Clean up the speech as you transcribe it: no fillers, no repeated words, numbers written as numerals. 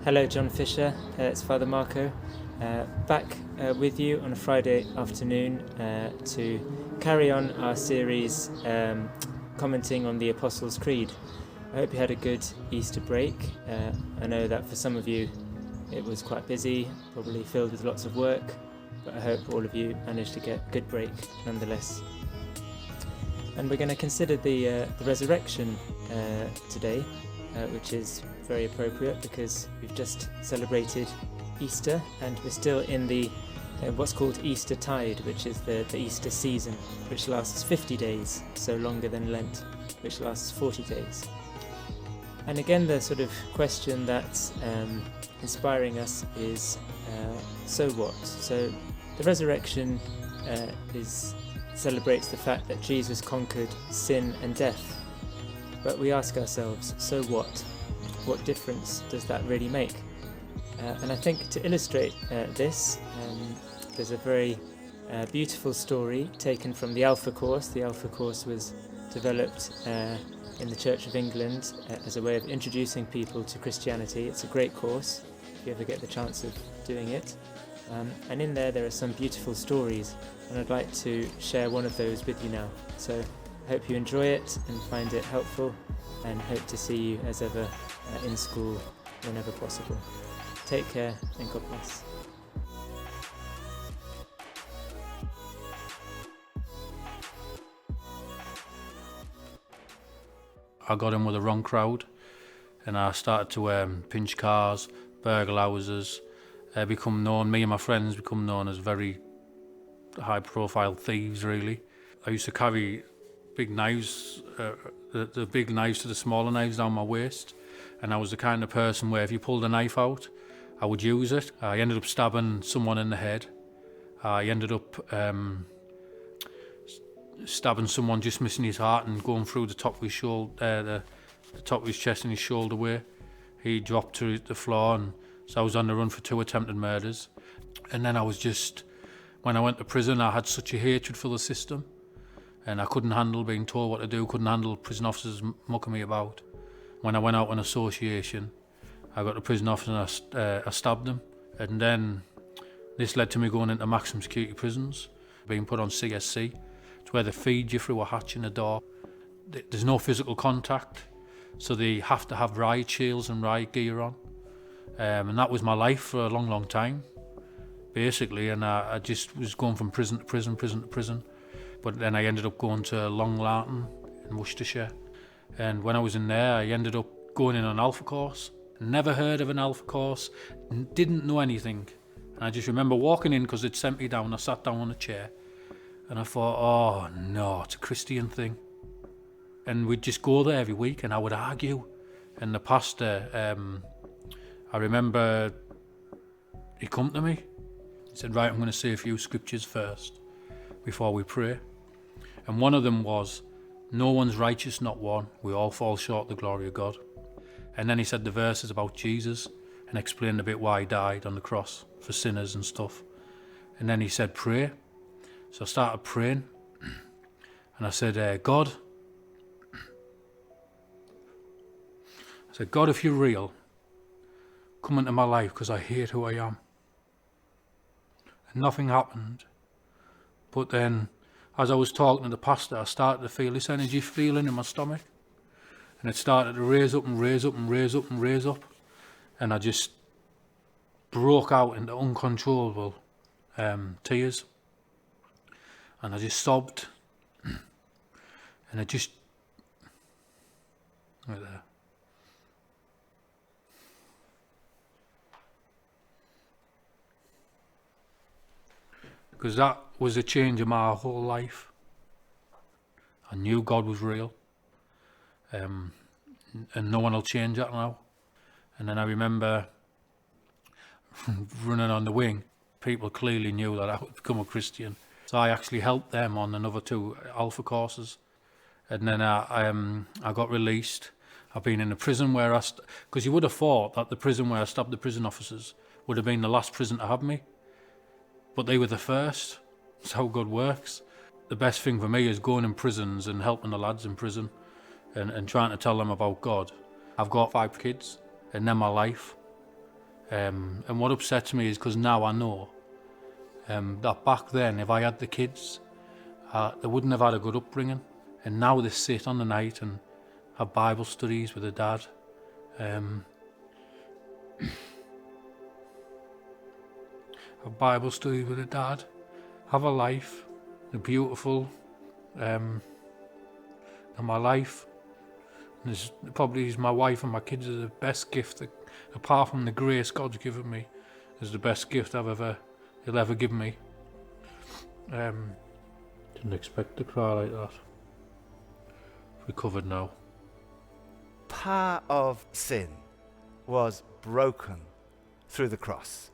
Hello, John Fisher. It's Father Marco, back with you on a Friday afternoon to carry on our series commenting on the Apostles' Creed. I hope you had a good Easter break. I know that for some of you it was quite busy, probably filled with lots of work, but I hope all of you managed to get a good break nonetheless. And we're going to consider the resurrection today, which is very appropriate because we've just celebrated Easter and we're still in the what's called Easter tide, which is the Easter season, which lasts 50 days, so longer than Lent, which lasts 40 days. And again, the sort of question that's inspiring us is, so what? So the resurrection celebrates the fact that Jesus conquered sin and death. But we ask ourselves, so what? What difference does that really make? And I think to illustrate this, there's a very beautiful story taken from the Alpha Course. The Alpha Course was developed in the Church of England as a way of introducing people to Christianity. It's a great course, if you ever get the chance of doing it. And in there are some beautiful stories, and I'd like to share one of those with you now. So I hope you enjoy it and find it helpful, and hope to see you as ever in school whenever possible. Take care and God bless. I got in with the wrong crowd and I started to pinch cars, burgle houses, me and my friends become known as very high profile thieves really. I used to carry big knives, the big knives to the smaller knives down my waist, and I was the kind of person where if you pulled a knife out, I would use it. I ended up stabbing someone in the head. I ended up stabbing someone, just missing his heart and going through the top of his shoulder, the top of his chest and his shoulder where he dropped to the floor, and so I was on the run for 2 attempted murders. And then when I went to prison, I had such a hatred for the system, and I couldn't handle being told what to do, couldn't handle prison officers mucking me about. When I went out on association, I got to prison officer and I stabbed him. And then this led to me going into maximum security prisons, being put on CSC. It's where they feed you through a hatch in the door. There's no physical contact, so they have to have riot shields and riot gear on. And that was my life for a long, long time, basically. And I just was going from prison to prison to prison. But then I ended up going to Long Lartin in Worcestershire. And when I was in there, I ended up going in an Alpha course. Never heard of an Alpha course, didn't know anything. And I just remember walking in because it sent me down. I sat down on a chair and I thought, oh no, it's a Christian thing. And we'd just go there every week and I would argue. And the pastor, I remember he come to me. He said, right, I'm going to say a few scriptures first before we pray. And one of them was, no one's righteous, not one. We all fall short of the glory of God. And then he said the verses about Jesus and explained a bit why he died on the cross for sinners and stuff. And then he said, pray. So I started praying and I said, God, if you're real, come into my life because I hate who I am. And nothing happened. But then, as I was talking to the pastor, I started to feel this energy feeling in my stomach. And it started to raise up and raise up and raise up and raise up. And I just broke out into uncontrollable tears. And I just sobbed. And it just... right there. Because that was a change in my whole life. I knew God was real. And no one will change that now. And then I remember running on the wing. People clearly knew that I would become a Christian. So I actually helped them on another 2 Alpha courses. And then I got released. I've been in a prison where because you would have thought that the prison where I stabbed the prison officers would have been the last prison to have me. But they were the first. That's how God works. The best thing for me is going in prisons and helping the lads in prison and trying to tell them about God. I've got 5 kids and then my life. And what upsets me is because now I know that back then, if I had the kids, they wouldn't have had a good upbringing. And now they sit on the night and have Bible studies with their dad. Have Bible studies with their dad. Have a life. They're beautiful. And my life, and is probably my wife and my kids are the best gift that, apart from the grace God's given me, is the best gift He'll ever give me. Didn't expect to cry like that. Recovered now. Power of sin was broken through the cross.